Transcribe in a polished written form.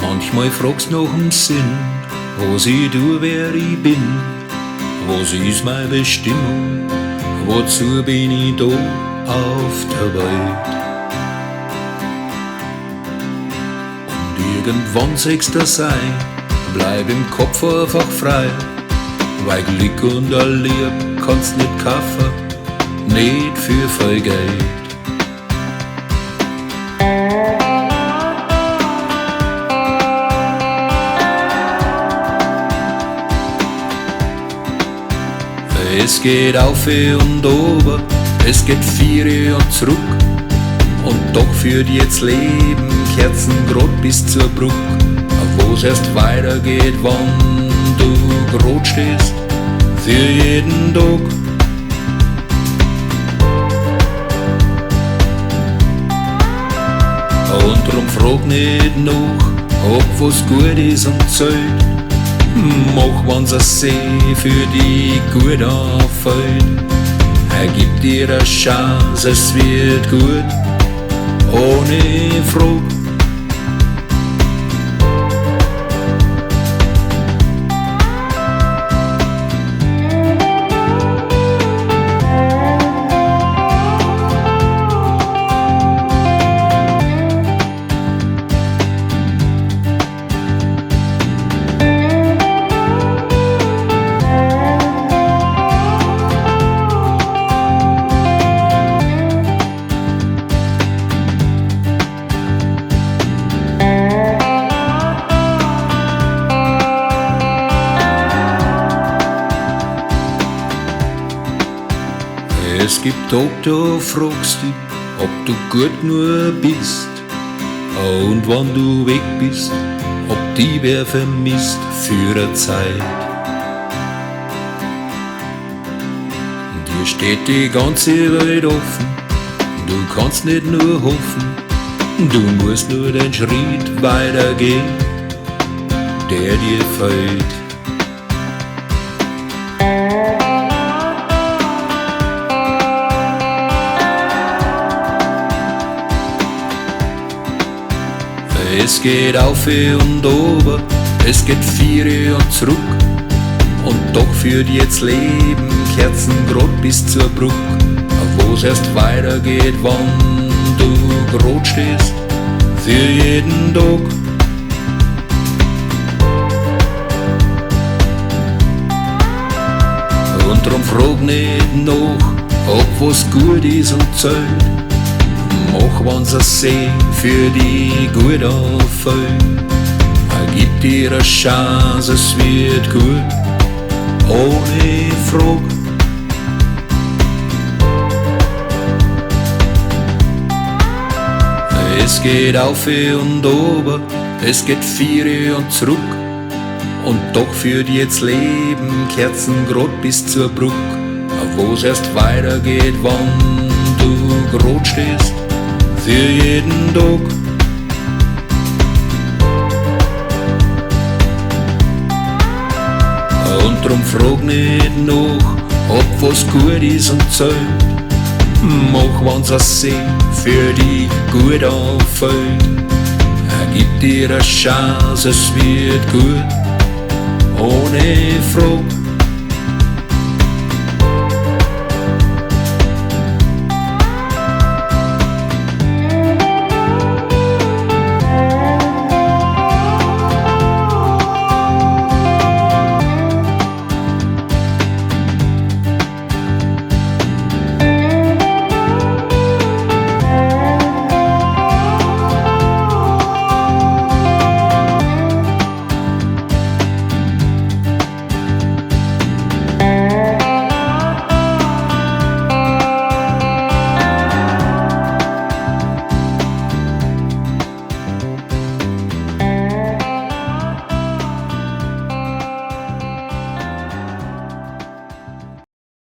Manchmal fragst nach dem Sinn, was ich tu, wer ich bin. Was ist meine Bestimmung? Wozu bin ich da auf der Welt? Und irgendwann sechst du sein, bleib im Kopf einfach frei, weil Glück und ein Lieb kannst nicht kaufen, nicht für viel Geld. Es geht auf und ober, es geht vier und zurück. Und doch führt jetzt Leben Kerzengrad bis zur Brücke, wo's erst weitergeht, wann du grad stehst für jeden Tag. Und drum frag nicht nach, ob was gut ist und zählt. Mach, wann's ein See für die gut anfällt. Er gibt dir eine Chance, es wird gut, ohne Frage. Es gibt Tage, da fragst du, ob du gut nur bist. Und wenn du weg bist, ob die wer vermisst für eine Zeit. Dir steht die ganze Welt offen, du kannst nicht nur hoffen. Du musst nur den Schritt weitergehen, der dir fällt. Es geht auf und ober, es geht vier und zurück. Und doch führt jetzt Leben Kerzengrad bis zur Brücke, wo's erst weitergeht, wann du grad stehst für jeden Tag. Und drum frag nicht nach, ob was gut ist und zählt. Mach, wann's ein See für die gut anfällt. Er gibt dir eine Chance, es wird gut, ohne Frage. Es geht auf und ober, es geht vier und zurück. Und doch führt jetzt Leben Kerzengrad bis zur Brücke, wo's erst weitergeht, wann du grad stehst für jeden Tag. Und drum frag nicht nach, ob was gut ist und zählt. Mach, wann's ein See für die gut anfällt. Er gibt dir eine Chance, es wird gut, ohne Frage.